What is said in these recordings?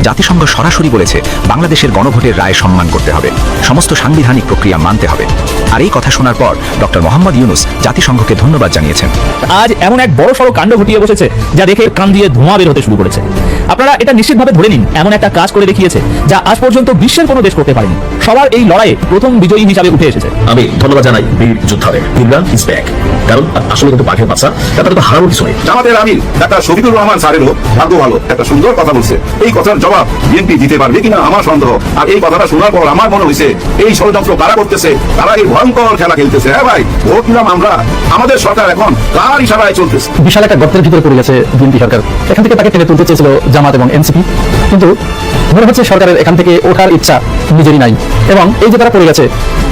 জাতিসংঘ সরাসরি বলেছে বাংলাদেশের গণভোটের রায় সম্মান করতে হবে, সমস্ত সাংবিধানিক প্রক্রিয়া মানতে হবে। আর এই কথা শোনার পর ডক্টর মোহাম্মদ ইউনূস জাতিসংঘকে ধন্যবাদ জানিয়েছেন। আজ এমন এক বড়সড় কাণ্ড ঘটিয়ে বসেছে যা দেখে কান দিয়ে ধোঁয়া বের হতে শুরু করেছে। আপনারা এটা নিশ্চিতভাবে ধরে নিন, এমন একটা কাজ করে দেখিয়েছে যা আজ পর্যন্ত বিশ্বের কোনো দেশ করতে পারেনি। সবার এই লড়াইয়ে প্রথম বিজয়ী হিসাবে উঠে এসেছে। আমি ধন্যবাদ জানাই বীর যোদ্ধাদের। Imran is back. কারণ আসলে কিন্তু বাঘের বাচ্চা, তাদের তো হারানোর কিছু নেই। জামাতের আমির ডাক্তার শফিকুর রহমান স্যারেরও ভাগ্য ভালো, একটা সুন্দর কথা বলছে। এই কথার জবাব বিএনপি দিতে পারবে কিনা আমার সন্দেহ। আর এই কথাটা শোনার পর আমার মনে হয়েছে এই ষড়যন্ত্র কারা করতেছে, তারা এই ভয়ঙ্কর খেলা খেলতেছে। হ্যাঁ ভাই, ভোট দিলাম আমরা, আমাদের সরকার এখন কার ইশারায় চলতেছে। বিশাল একটা গর্তের ভিতরে পড়ে গেছে বিএনপি সরকার। এখান থেকে তাকে টেনে তুলতে চেয়েছিল জামাত এবং এনসিপি, কিন্তু মনে হচ্ছে সরকারের এখান থেকে ওঠার ইচ্ছা নিজেরই নাই। এবং এই যে তারা পড়ে গেছে,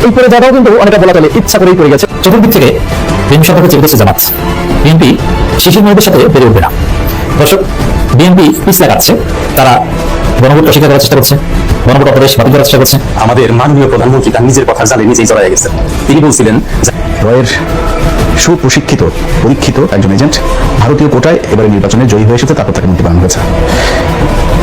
এই পড়ে যাওয়াটাও কিন্তু অনেকটা বলা চলে ইচ্ছা করেই পড়ে গেছে। চতুর্দিক থেকে বিএনপি সরকারকে চেপেছে জামাত। বিএনপি শিশির মহিলাদের সাথে বেড়ে উঠবে না। দর্শক, বিএনপি পিছ লাগাচ্ছে, তারা গণভোট অস্বীকার করার চেষ্টা করছে, গণভোট অপদেশ বাতিল করার চেষ্টা করছে। আমাদের মাননীয় প্রধানমন্ত্রী তার নিজের কথা জানে নিজেই জড়াই গেছেন। তিনি বলছিলেন, রয়ের সুপ্রশিক্ষিত পরীক্ষিত একজন এজেন্ট ভারতীয় কোটায় এবারে নির্বাচনে জয়ী হয়ে এসেছে, তারপর তাকে মুক্তি পাওয়ানো হয়েছে।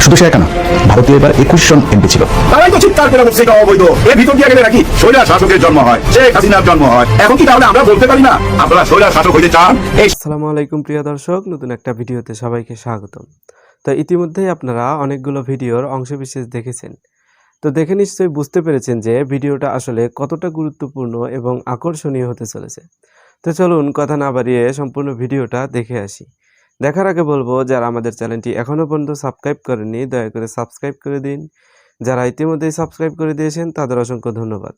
শুধু সে একা না, ভারতীয় এবার 21 জন এমপি ছিল। তারাই তো চিৎকার করে বলছে এটা অবৈধ। এর ভিতর দিয়ে গেলে নাকি স্বৈরাচার শাসকের জন্ম হয়, শেখ হাসিনার জন্ম হয়। এখন কি তাহলে আমরা বলতে পারি না আপনারা স্বৈরাচার শাসক হইতে চান? আসসালামু আলাইকুম প্রিয় দর্শক, নতুন একটা ভিডিওতে সবাইকে স্বাগতম। তো ইতিমধ্যেই আপনারা অনেকগুলো ভিডিওর অংশবিশেষ দেখেছেন। তো দেখে নিশ্চয়ই বুঝতে পেরেছেন যে ভিডিওটা আসলে কতটা গুরুত্বপূর্ণ এবং আকর্ষণীয় হতে চলেছে। তো চলুন কথা না বাড়িয়ে সম্পূর্ণ ভিডিওটা দেখে আসি। দেখার আগে বলবো, যারা আমাদের চ্যানেলটি এখনও পর্যন্ত সাবস্ক্রাইব করেননি দয়া করে সাবস্ক্রাইব করে দিন। যারা ইতিমধ্যেই সাবস্ক্রাইব করে দিয়েছেন তাদের অসংখ্য ধন্যবাদ।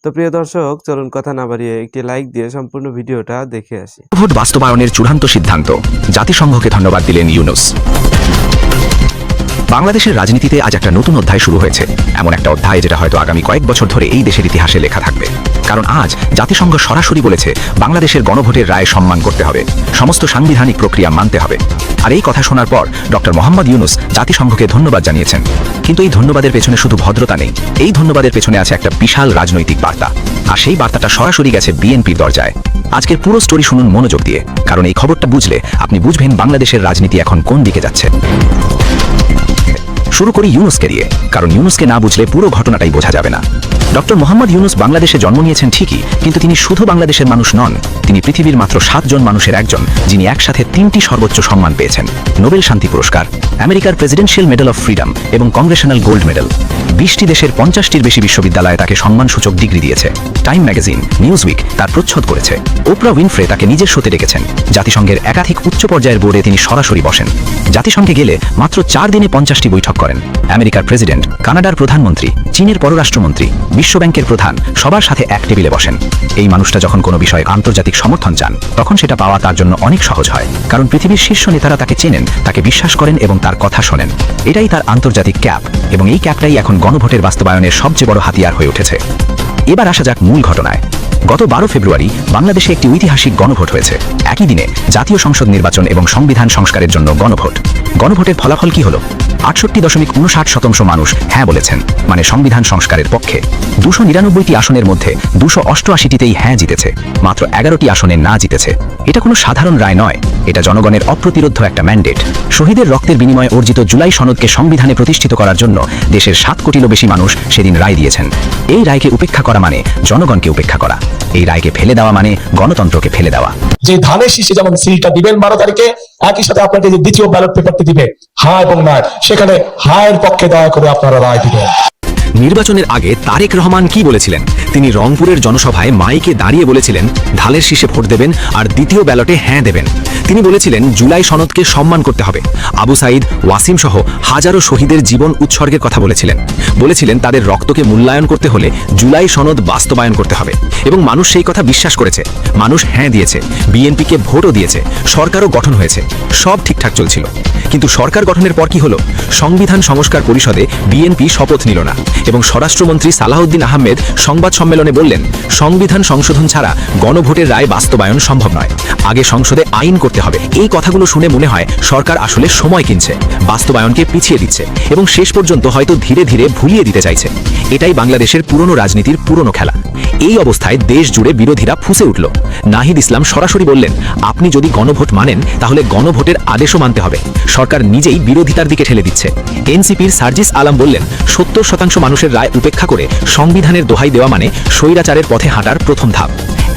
তো প্রিয় দর্শক, চলুন কথা না বাড়িয়ে একটি লাইক দিয়ে সম্পূর্ণ ভিডিওটা দেখে আসি। ভোট বাস্তবায়নের চূড়ান্ত সিদ্ধান্ত, জাতিসংঘকে ধন্যবাদ দিলেন ইউনূস। বাংলাদেশের রাজনীতিতে আজ একটা নতুন অধ্যায় শুরু হয়েছে, এমন একটা অধ্যায় যেটা হয়তো আগামী কয়েক বছর ধরে এই দেশের ইতিহাসে লেখা থাকবে। কারণ আজ জাতিসংঘ সরাসরি বলেছে বাংলাদেশের গণভোটের রায় সম্মান করতে হবে, সমস্ত সাংবিধানিক প্রক্রিয়া মানতে হবে। আর এই কথা শোনার পর ডক্টর মোহাম্মদ ইউনূস জাতিসংঘকে ধন্যবাদ জানিয়েছেন। কিন্তু এই ধন্যবাদের পেছনে শুধু ভদ্রতা নেই, এই ধন্যবাদের পেছনে আছে একটা বিশাল রাজনৈতিক বার্তা। আর সেই বার্তাটা সরাসরি গেছে বিএনপির দরজায়। আজকের পুরো স্টোরি শুনুন মনোযোগ দিয়ে, কারণ এই খবরটা বুঝলে আপনি বুঝবেন বাংলাদেশের রাজনীতি এখন কোন দিকে যাচ্ছে। শুরু করি ইউনূসকে দিয়ে, কারণ ইউনূসকে না বুঝলে পুরো ঘটনাটাই বোঝা যাবে না। ডক্টর মোহাম্মদ ইউনূস বাংলাদেশে জন্ম নিয়েছেন ঠিকই, কিন্তু তিনি শুধু বাংলাদেশের মানুষ নন, তিনি পৃথিবীর মাত্র 7 জন মানুষের একজন যিনি একসাথে 3টি সর্বোচ্চ সম্মান পেয়েছেন: নোবেল শান্তি পুরস্কার, আমেরিকার প্রেসিডেন্সিয়াল মেডেল অফ ফ্রিডম এবং কংগ্রেশনাল গোল্ড মেডেল। 20টি দেশের 50টির বেশি বিশ্ববিদ্যালয়ে তাকে সম্মানসূচক ডিগ্রি দিয়েছে। টাইম ম্যাগাজিন, নিউজউইক তার প্রচ্ছদ করেছে। ওপ্রা উইনফ্রে তাকে নিজের শোতে ডেকেছেন। জাতিসংঘের একাধিক উচ্চ পর্যায়ের বোর্ডে তিনি সরাসরি বসেন। জাতিসংঘে গেলে মাত্র 4 দিনে 50টি বৈঠক করেন। আমেরিকার প্রেসিডেন্ট, কানাডার প্রধানমন্ত্রী, চীনের পররাষ্ট্রমন্ত্রী, বিশ্বব্যাংকের প্রধান সবার সাথে এক টেবিলে বসেন। এই মানুষটা যখন কোনো বিষয়ে আন্তর্জাতিক সমর্থন চান, তখন সেটা পাওয়া তার জন্য অনেক সহজ হয়, কারণ পৃথিবীর শীর্ষ নেতারা তাকে চেনেন, তাকে বিশ্বাস করেন এবং তার কথা শোনেন। এটাই তার আন্তর্জাতিক ক্যাপ, এবং এই ক্যাপটাই এখন গণভোটের বাস্তবায়নের সবচেয়ে বড় হাতিয়ার হয়ে উঠেছে। এবার আসা যাক মূল ঘটনায়। গত 12 ফেব্রুয়ারি বাংলাদেশে একটি ঐতিহাসিক গণভোট হয়েছে। একই দিনে জাতীয় সংসদ নির্বাচন এবং সংবিধান সংস্কারের জন্য গণভোট। গণভোটের ফলাফল কি হলো? 68.59% মানুষ হ্যাঁ বলেছেন, মানে সংবিধান সংস্কারের পক্ষে। 299টি আসনের মধ্যে 288টিতেই হ্যাঁ জিতেছে, মাত্র 11টি আসনে না জিতেছে। এটা কোনো সাধারণ রায় নয়, এটা জনগণের অপ্রতিরোধ্য একটা ম্যান্ডেট। শহীদের রক্তের বিনিময়ে অর্জিত জুলাই সনদকে সংবিধানে প্রতিষ্ঠিত করার জন্য দেশের 7 কোটিরও বেশি মানুষ সেদিন রায় দিয়েছেন। এই রায়কে উপেক্ষা করা মানে জনগণকে উপেক্ষা করা। এই রায়কে ফেলে দেওয়া মানে গণতন্ত্রকে ফেলে দেওয়া। যে ধানের শীষে যেমন সিলটা দিবেন 12 তারিখে, একই সাথে আপনাকে যে দ্বিতীয় ব্যালট পেপারটি দিবে হ্যাঁ এবং না, সেখানে হায়ের পক্ষে দয়া করে আপনারা রায় দিবেন। নির্বাচনের আগে তারেক রহমান কি বলেছিলেন? তিনি রংপুরের জনসভায় মাইকে দাঁড়িয়ে বলেছিলেন ধানের শীষে ভোট দেবেন আর দ্বিতীয় ব্যালটে হ্যাঁ দেবেন। তিনি বলেছিলেন জুলাই সনদকে সম্মান করতে হবে। আবু সাইদ, ওয়াসিম সহ হাজারো শহীদের জীবন উৎসর্গের কথা বলেছিলেন তাদের রক্তকে মূল্যায়ন করতে হলে জুলাই সনদ বাস্তবায়ন করতে হবে। এবং মানুষ সেই কথা বিশ্বাস করেছে, মানুষ হ্যাঁ দিয়েছে, বিএনপিকে ভোটও দিয়েছে, সরকারও গঠন হয়েছে, সব ঠিকঠাক চলছিল। কিন্তু সরকার গঠনের পর কি হলো? সংবিধান সংস্কার পরিষদে বিএনপি শপথ নিল না, এবং স্বরাষ্ট্রমন্ত্রী সালাহউদ্দিন আহমেদ সংবাদ সম্মেলনে বললেন সংবিধান সংশোধন ছাড়া গণভোটের রায় বাস্তবায়ন সম্ভব নয়, আগে সংসদে আইন করতে হবে। এই কথাগুলো শুনে মনে হয় সরকার আসলে সময় কিনছে, বাস্তবায়নকে পিছিয়ে দিচ্ছে এবং শেষ পর্যন্ত হয়তো ধীরে ধীরে ভুলিয়ে দিতে চাইছে। এটাই বাংলাদেশের পুরনো রাজনীতির পুরনো খেলা। এই অবস্থায় দেশ জুড়ে বিরোধীরা ফুঁসে উঠল। নাহিদ ইসলাম সরাসরি বললেন, আপনি যদি গণভোট মানেন তাহলে গণভোটের আদেশও মানতে হবে। সরকার নিজেই বিরোধিতার দিকে ঠেলে দিচ্ছে। এনসিপির সার্জিস আলম বললেন, 70% মানুষের রায় উপেক্ষা করে সংবিধানের দোহাই দেওয়া মানে স্বৈরাচারের পথে হাঁটার প্রথম ধাপ।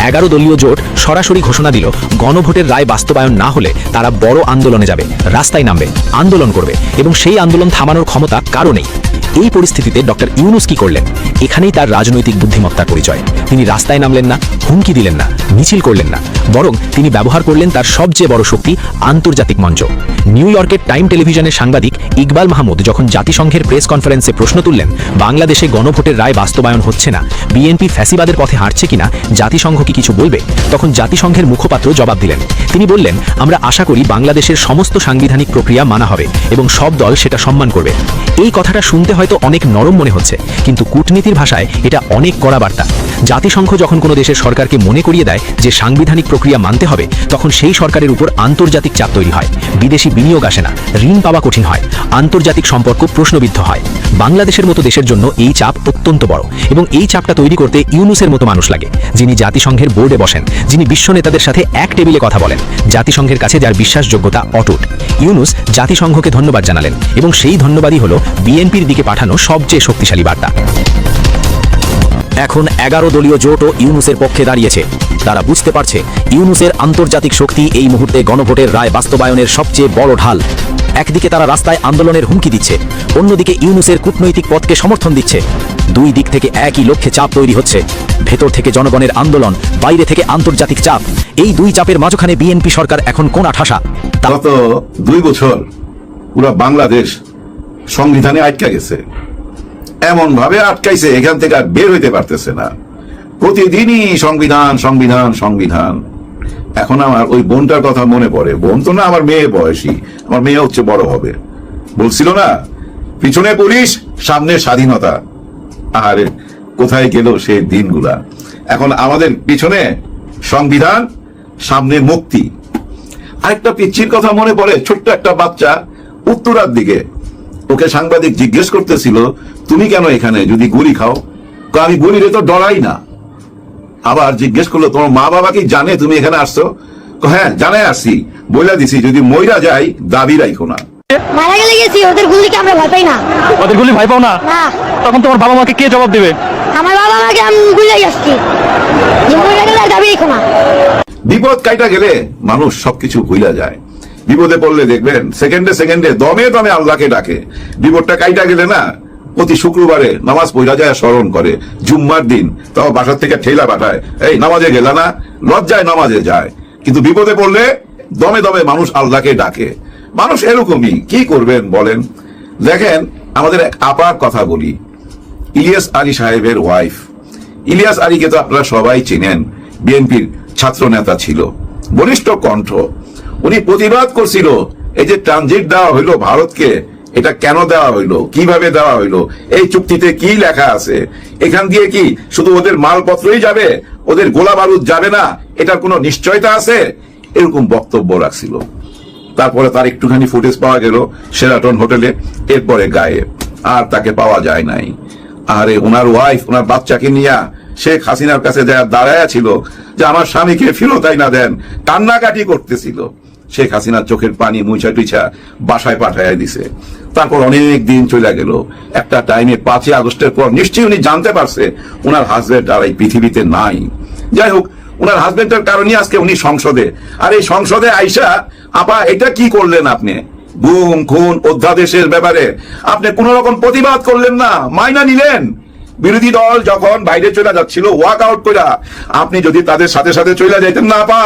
11 দলীয় জোট সরাসরি ঘোষণা দিল, গণভোটের রায় বাস্তবায়ন না হলে তারা বড় আন্দোলনে যাবে, রাস্তায় নামবে, আন্দোলন করবে, এবং সেই আন্দোলন থামানোর ক্ষমতা কারো নেই। এই পরিস্থিতিতে ডক্টর ইউনূস কি করলেন? এখানেই তার রাজনৈতিক বুদ্ধিমত্তার পরিচয়। তিনি রাস্তায় নামলেন না, হুমকি দিলেন না, মিছিল করলেন না, বরং তিনি ব্যবহার করলেন তার সবচেয়ে বড় শক্তি, আন্তর্জাতিক মঞ্চ। নিউ ইয়র্কের টাইম টেলিভিশনের সাংবাদিক ইকবাল মাহমুদ যখন জাতিসংঘের প্রেস কনফারেন্সে প্রশ্ন তুললেন, বাংলাদেশে গণভোটের রায় বাস্তবায়ন হচ্ছে না, বিএনপি ফ্যাসিবাদের পথে হাঁটছে কিনা, জাতিসংঘ কি কিছু বলবে? তখন জাতিসংঘের মুখপাত্র জবাব দিলেন। তিনি বললেন, আমরা আশা করি বাংলাদেশের সমস্ত সাংবিধানিক প্রক্রিয়া মানা হবে এবং সব দল সেটা সম্মান করবে। এই কথাটা শুনতে হয়তো অনেক নরম মনে হচ্ছে, কিন্তু কূটনীতির ভাষায় এটা অনেক কড়া বার্তা। জাতিসংঘ যখন কোনো দেশের সরকারকে মনে করিয়ে দেয় যে সাংবিধানিক প্রক্রিয়া মানতে হবে, তখন সেই সরকারের উপর আন্তর্জাতিক চাপ তৈরি হয়। বিদেশি বিনিয়োগ আসে না, ঋণ পাওয়া কঠিন হয়, আন্তর্জাতিক সম্পর্ক প্রশ্নবিদ্ধ হয়। বাংলাদেশের মতো দেশের জন্য এই চাপ অত্যন্ত বড়, এবং এই চাপটা তৈরি করতে ইউনূসের মতো মানুষ লাগে, যিনি জাতিসংঘের বোর্ডে বসেন, যিনি বিশ্ব নেতাদের সাথে এক টেবিলে কথা বলেন, জাতিসংঘের কাছে যার বিশ্বাসযোগ্যতা অটুট। ইউনূস জাতিসংঘকে ধন্যবাদ জানালেন, এবং সেই ধন্যবাদই হলো বিএনপির দিকে পাঠানো সবচেয়ে শক্তিশালী বার্তা। এখন 11 দলীয় জোটও ইউনূসের পক্ষে দাঁড়িয়েছে। তারা বুঝতে পারছে ইউনূসের আন্তর্জাতিক শক্তি এই মুহূর্তে গণভোটের রায় বাস্তবায়নের সবচেয়ে বড় ঢাল। একদিকে তারা রাস্তায় আন্দোলনের হুমকি দিচ্ছে, অন্যদিকে ইউনূসের কূটনৈতিক পথকে সমর্থন দিচ্ছে। দুই দিক থেকে একই লক্ষ্যে চাপ তৈরি হচ্ছে, ভেতর থেকে জনগণের আন্দোলন, বাইরে থেকে আন্তর্জাতিক চাপ। এই দুই চাপের মাঝখানে বিএনপি সরকার এখন কোণা ঠাসা। গত 2 বছর পুরো বাংলাদেশ সংবিধানে আটকা গেছে, এমন ভাবে আটকাইছে এখান থেকে আর বের হইতে পারতেছে না। প্রতিদিনই সংবিধান সংবিধান সংবিধান। এখন আমার ওই বোনটার কথা মনে পড়ে। বোন তো না, আমার মেয়ে বয়সী, আমার মেয়ে হচ্ছে বড় হবে। বলছিল না, পিছনে পুলিশ, সামনে স্বাধীনতা। আর কোথায় গেল সেই দিনগুলা? এখন আমাদের পিছনে সংবিধান, সামনে মুক্তি। আরেকটা পিচ্ছির কথা মনে পড়ে, ছোট্ট একটা বাচ্চা, উত্তরার দিকে। ওকে সাংবাদিক জিজ্ঞেস করতেছিল, তুমি কেন এখানে, যদি গুলি খাও? আমি গুলিরে তো ডরাই না। আবার জিজ্ঞেস করলো, তোমার মা বাবা কি জানে তুমি এখানে আসছো? হ্যাঁ জানাই আসছি, বইলা দিছি যদি মইরা যাই দাবি রাখো না। মারা গেলে গেছি, ওদের গুলিকে আমরা ভয় পাই না। ওদের গুলি ভয় পাও না? না। তখন তোমার বাবা মাকে কে জবাব দেবে? আমার বাবা মাকে আমি গুলাই আসছি, যে মরে গেলে আর দাবি রাখো না। বিপদ কাইটা গেলে মানুষ সবকিছু ভুলা যায়। বিপদে পড়লে দেখবেন সেকেন্ডে সেকেন্ডে দমে দমে আল্লাহকে ডাকে। বিপদটা কাইটা গেলে না, প্রতি শুক্রবারে নামাজ পড়া যায়, স্মরণ করে। জুম্মার দিন তাও বাসার থেকে ঠেলা পাঠায়, এই নামাজে গেলা না, লজ্জায় নামাজে যায়। কিন্তু বিপদে পড়লে দমে দমে মানুষ আল্লাহকে ডাকে। মানুষ এরকমই, কি করবেন বলেন? দেখেন, আমাদের এক আপার কথা বলি, ইলিয়াস আলী সাহেবের ওয়াইফ। ইলিয়াস আলীকে তো আপনারা সবাই চেনেন, বিএনপির ছাত্র নেতা ছিল, বলিষ্ঠ কণ্ঠ। উনি প্রতিবাদ করছিল, এই যে ট্রানজিট দেওয়া হইলো ভারতকে, এটা কেন দেওয়া হইলো, কিভাবে দেওয়া হইলো, এই চুক্তিতে কি লেখা আছে, এখান দিয়ে কি শুধু ওদের মালপত্রই যাবে, ওদের গোলা বারুদ যাবে না, এটার কোনো নিশ্চয়তা আছে? এরকম বক্তব্য রাখছিল। তারপরে তার একটুখানি ফুটেজ পাওয়া গেল শেরাটন হোটেলে, এরপরে গায়েব, আর তাকে পাওয়া যায় নাই। আরে ওনার ওয়াইফ ওনার বাচ্চাকে নিয়ে শেখ হাসিনার কাছে দাঁড়ায়া ছিল যে আমার স্বামীকে ফেরতাই না দেন, কান্নাকাটি করতেছিল। শেখ হাসিনার চোখের পানি মুইছা টুইছা বাসায় পাঠাইয়া দিছে। তারপর অনেক দিন চলে গেল। একটা টাইমে 5 আগস্টের পর নিশ্চয়ই উনি জানতে পারছে ওনার হাজবেন্ড আর এই পৃথিবীতে নাই। যাই হোক, ওনার হাজবেন্ডের কারণে আজকে উনি সংসদে। আর এই সংসদে আইসা, আপা এটা কি করলেন আপনি? গুম খুন অধ্যাদেশের ব্যাপারে আপনি কোন রকম প্রতিবাদ করলেন না, মাইনা নিলেন। বিরোধী দল যখন বাইরে চলে যাচ্ছিল ওয়াক আউট করে, আপনি যদি তাদের সাথে সাথে চলে যাইতেন না, পা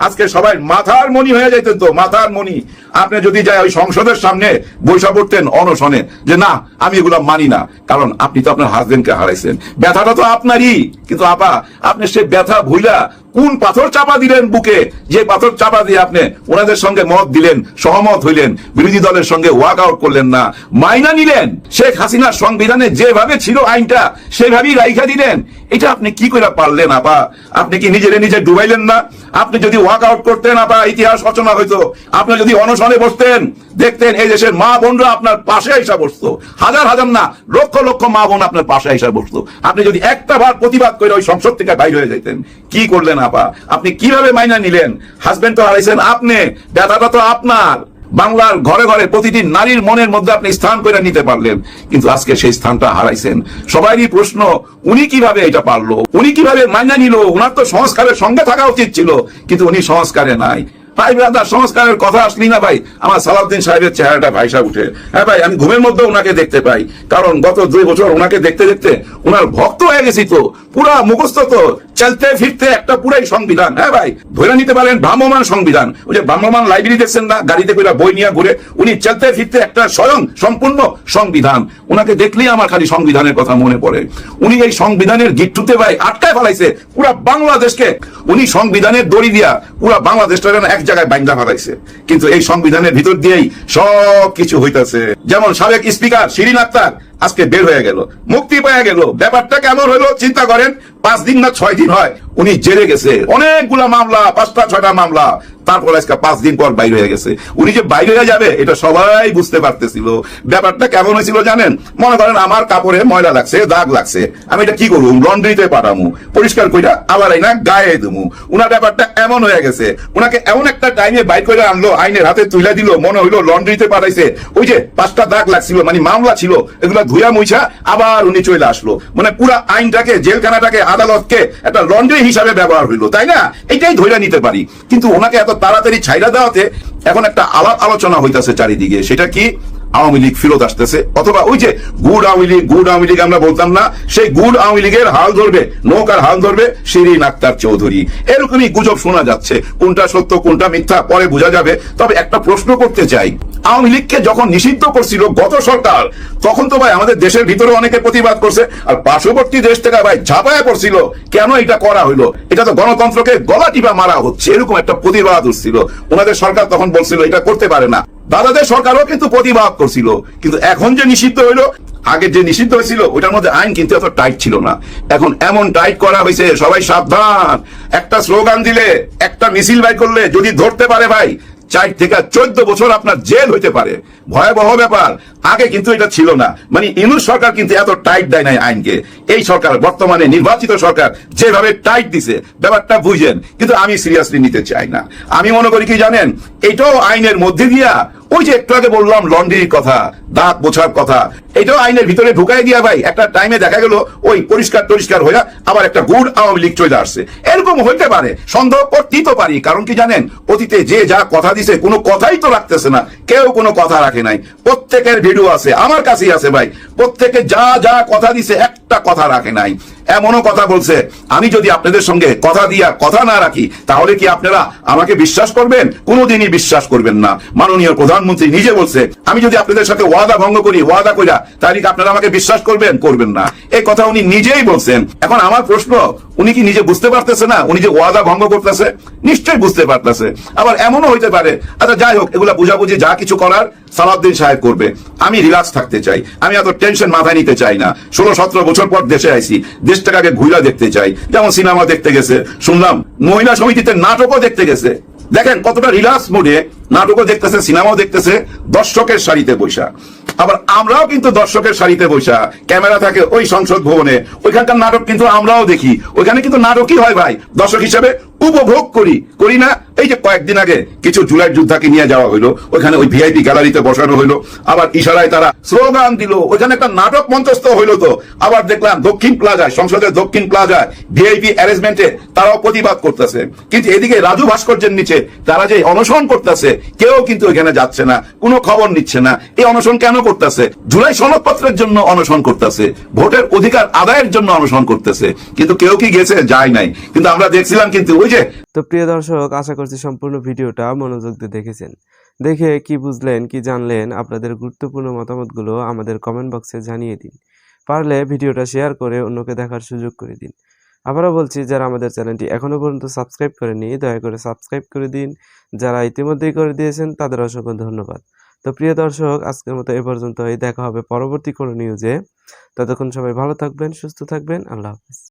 আজকে সবাই মাথার মণি হয়ে যাইতেন। তো মাথার মণি আপনি যদি যাই ওই সংসদের সামনে বৈশা পড়তেন অনশনে, যে না আমি এগুলা মানি না, কারণ আপনি তো আপনার হাজবেন্ডকে হারাইছেন। ব্যথাটা তো আপনারই, কিন্তু আপা আপনি সে ব্যথা ভুইলা কোন পাথর চাপা দিলেন বুকে, যে পাথর চাপা দিয়ে আপনি ওনাদের সঙ্গে মত দিলেন, সহমত হইলেন, বিরোধী দলের সঙ্গে ওয়াক আউট করলেন না, মাইনা নিলেন। শেখ হাসিনার সংবিধানে যেভাবে ছিল আইনটা সেভাবেই রাইখা দিলেন। এটা আপনি কি করে পারলেন আপা? আপনি কি নিজে ডুবাইলেন না? আপনি যদি ওয়াক আউট করতেন আপনার ইতিহাস রচনা হইতো। আপনি যদি অনশনে বসতেন, দেখতেন এই দেশের মা বোনরা আপনার পাশে আইসা বসতো, হাজার হাজার না লক্ষ লক্ষ মা বোন আপনার পাশে আইসা বসতো। আপনি যদি একটা বার প্রতিবাদ করে ওই সংসদ থেকে বাইরে হয়ে যেতেন। কি করলেন আপা? আপনি কিভাবে মাইনা নিলেন? হাজবেন্ড তো হারাইছেন আপনি, ব্যথাটা তো আপনার। বাংলার ঘরে ঘরে প্রতিটি নারীর মনের মধ্যে আপনি স্থান করে নিতে পারলেন, কিন্তু আজকে সেই স্থানটা হারাইছেন। সবারই প্রশ্ন, উনি কিভাবে এটা পারলো? উনি কিভাবে মাইনা নিল? উনার তো সংস্কারের সঙ্গে থাকা উচিত ছিল, কিন্তু উনি সংস্কারে নাই। ভাই ব্রাদার, সংস্কারের কথা আসলি না ভাই, আমার সালাউদ্দিন সাহেবের চেহারাটা ভাইসা উঠে। হ্যাঁ ভাই, আমি ঘুমের মধ্যে ওনাকে দেখতে পাই, কারণ গত 2 বছর ওনাকে দেখতে দেখতে ওনার ভক্ত হয়ে গেছি তো, পুরা মুখস্থ তো, চলতে ফিরতে একটা পুরাই সংবিধান। হ্যাঁ ভাই, ধরে নিতে পারেন ভ্রাম্যমান সংবিধান। ওই যে ভ্রাম্যমান লাইব্রেরি দেখছেন না, গাড়িতে করে বই নিয়ে ঘুরে, উনি চলতে ফিরতে একটা স্বয়ং সম্পূর্ণ সংবিধান। ওনাকে দেখলেই আমার খালি সংবিধানের কথা মনে পড়ে। উনি এই সংবিধানের গিট্টুতে ভাই আটকায় ফেলাইছে পুরা বাংলাদেশকে। উনি সংবিধানের দড়ি দিয়া পুরা বাংলাদেশটা যেন এক জায়গায় বাইন্দা ফেলাইছে, কিন্তু এই সংবিধানের ভিতর দিয়েই সব কিছু হইতাছে। যেমন সাবেক স্পিকার শিরিন আক্তার আজকে বের হয়ে গেল, মুক্তি পেয়ে গেল। ব্যাপারটা কেমন হলো চিন্তা করেন। 5 দিন না 6 দিন হয় উনি জেলে গেছে, অনেকগুলা মামলা, 5টা 6টা মামলা, তারপর আজকে 5 দিন পর বাইরে হয়ে গেছে। উনি যে বাইরে হয়ে যাবে এটা সবাই বুঝতে পারতেছিল। ব্যাপারটা কেমন হয়েছিল জানেন? মনে করেন আমার কাপড়ে ময়লা লাগছে, দাগ লাগছে, আমি এটা কি করবো? লন্ড্রিতে পাঠামু, পরিষ্কার কইরা আবার এই না গায়ে দেবো। উনার ব্যাপারটা এমন হয়ে গেছে, উনাকে এমন একটা টাইমে বাইর করে আনলো, আইনের হাতে তুলে দিল, মনে হইলো লন্ড্রিতে পাঠাইছে। ওই যে 5টা দাগ লাগছিল, মানে মামলা ছিল, এগুলো ধুয়া মুছা আবার উনি চলে আসলো। মানে পুরা আইনটাকে, জেলখানাটাকে, আদালতকে একটা লন্ড্রি হিসাবে ব্যবহার হইলো, তাই না? এটাই ধরে নিতে পারি। কিন্তু ওনাকে এত তাড়াতাড়ি ছাইড়া দেওয়াতে এখন একটা আলাপ আলোচনা হইতাছে চারিদিকে। সেটা কি? আওয়ামী লীগ ফেরত আসতেছে, অথবা ওই যে গুড আওয়ামী লীগ আমরা বলতাম না, সেই গুড আওয়ামী লীগের হাল ধরবে, নৌকার হাল ধরবে শিরিন আক্তার চৌধুরী। এরকমই গুজব শোনা যাচ্ছে, কোনটা সত্য কোনটা মিথ্যা পরে বোঝা যাবে। তবে একটা প্রশ্ন করতে চাই, আওয়ামী লীগকে যখন নিষিদ্ধ করছিল গত সরকার, তখন তো ভাই আমাদের দেশের ভিতরে অনেকে প্রতিবাদ করছে, আর পার্শ্ববর্তী দেশ থেকে ভাই ঝাঁপায়া পড়ছিল, কেন এটা করা হইলো? এটা তো গণতন্ত্রকে গলা টিপা মারা হচ্ছে, এরকম একটা প্রতিবাদ উঠছিল। ওনাদের সরকার তখন বলছিল এটা করতে পারে না। দাদাদের সরকারও কিন্তু প্রতিবাদ করছিল। কিন্তু এখন যে নিষিদ্ধ হইলো, আগে যে নিষিদ্ধ হয়েছিল ওটার মধ্যে আইন কিন্তু এত টাইট ছিল না। এখন এমন টাইট করা হয়েছে, সবাই সাবধান। একটা স্লোগান দিলে, একটা মিছিল বাই করলে যদি ধরতে পারে ভাই, 4 থেকে 14 বছর আপনার জেল হইতে পারে। ভয়াবহ ব্যাপার। আগে কিন্তু এটা ছিল না। মানে ইউনূস সরকার কিন্তু এত টাইট দেয় নাই আইনকে। এই সরকার, বর্তমানে নির্বাচিত সরকার যেভাবে টাইট দিছে, ব্যাপারটা বুঝেন। কিন্তু আমি সিরিয়াসলি নিতে চাই না। আমি মনে করি কি জানেন, এটাও আইনের মধ্যে দিয়া, ওই যে একটু আগে বললাম লন্ড্রির কথা, দাঁত মোছার কথা, এটাও আইনের ভিতরে ঢুকাই দিয়া ভাই একটা টাইমে দেখা গেল ওই পরিষ্কার হইয়া আবার একটা গুড আওয়ামী লীগ চলে আসছে। এরকম হইতে পারে, সন্দেহ করতেই তো পারি। কারণ কি জানেন, অতীতে যে যা কথা দিছে কোনো কথাই তো রাখতেছে না, কেউ কোনো কথা রাখে নাই। প্রত্যেকের ভিডিও আছে, আমার কাছেই আছে ভাই, প্রত্যেকে যা যা কথা দিছে একটা কথা রাখে নাই। এমনও কথা বলছে, আমি যদি আপনাদের সঙ্গে কথা দিয়া কথা না রাখি, তাহলে কি আপনারা আমাকে বিশ্বাস করবেন? কোনোদিনই বিশ্বাস করবেন না। মাননীয় প্রধানমন্ত্রী নিজে বলছে, আমি যদি আপনাদের সাথে ওয়াদা ভঙ্গ করি, ওয়াদা কইরা, তাহলে কি আপনারা আমাকে বিশ্বাস করবেন? করবেন না। এই কথা উনি নিজেই বলছেন। এখন আমার প্রশ্ন, উনি কি নিজে বুঝতে পারতেছে না উনি যে ওয়াদা ভঙ্গ করতেছে? নিশ্চয়ই বুঝতে পারতেছে। আবার এমনও হইতে পারে, আচ্ছা যাই হোক, এগুলা বুঝাবুঝি যা কিছু করার সালাউদ্দিন সাহেব করবে। আমি রিল্যাক্স থাকতে চাই, আমি এত টেনশন মাথায় নিতে চাই না। 16-17 বছর পর দেশে আইছি, দেশটাকে আগে ঘুরা দেখতে চাই। যেমন সিনেমা দেখতে গেছে, শুনলাম মহিলা সমিতিতে নাটকও দেখতে গেছে। দেখেন কতটা রিল্যাক্স মোডে নাটকও দেখতেছে, সিনেমাও দেখতেছে, দর্শকের সারিতে বৈশা। আবার আমরাও কিন্তু দর্শকের সারিতে বৈশা, ক্যামেরা থাকে ওই সংসদ ভবনে, ওইখানকার নাটক কিন্তু আমরাও দেখি। ওইখানে কিন্তু নাটকই হয় ভাই, দর্শক হিসেবে উপভোগ করি না? এই যে কয়েকদিন আগে কিছু জুলাই যোদ্ধাকে নিয়ে যাওয়া হইলো, ওইখানে ওই ভিআইপি গ্যালারিতে বসানো হইলো, আবার ইশারায় তারা স্লোগান দিল, ওইখানে একটা নাটক মঞ্চস্থ হইলো। তো আবার দেখলাম দক্ষিণ প্লাজায়, সংসদের দক্ষিণ প্লাজায় ভিআইপি অ্যারেঞ্জমেন্টে তারাও প্রতিবাদ করতেছে। কিন্তু এদিকে রাজু ভাস্কর্যের নিচে তারা যে অনশন করতেছে, কেউ কিন্তু ওইখানে যাচ্ছে না, কোনো খবর নিচ্ছে না। এই অনশন কেন করতেছে? জুলাই সনদপত্রের জন্য অনশন করতেছে, ভোটের অধিকার আদায়ের জন্য অনশন করতেছে। কিন্তু কেউ কি গেছে? যায় নাই। কিন্তু আমরা দেখছিলাম কিন্তু ওই যে। তো প্রিয় দর্শক, আশা করছি সম্পূর্ণ ভিডিওটা মনোযোগ দিয়ে দেখেছেন। দেখে কি বুঝলেন, কি জানলেন, আপনাদের গুরুত্বপূর্ণ মতামতগুলো আমাদের কমেন্ট বক্সে জানিয়ে দিন। পারলে ভিডিওটা শেয়ার করে অন্যকে দেখার সুযোগ করে দিন। আবারও বলছি, যারা আমাদের চ্যানেলটি এখনও পর্যন্ত সাবস্ক্রাইব করেনি, দয়া করে সাবস্ক্রাইব করে দিন। যারা ইতিমধ্যেই করে দিয়েছেন তাদের অসংখ্য ধন্যবাদ। তো প্রিয় দর্শক, আজকের মতো এ পর্যন্তই। দেখা হবে পরবর্তী কোনো নিউজে। ততক্ষণ সবাই ভালো থাকবেন, সুস্থ থাকবেন। আল্লাহ হাফেজ।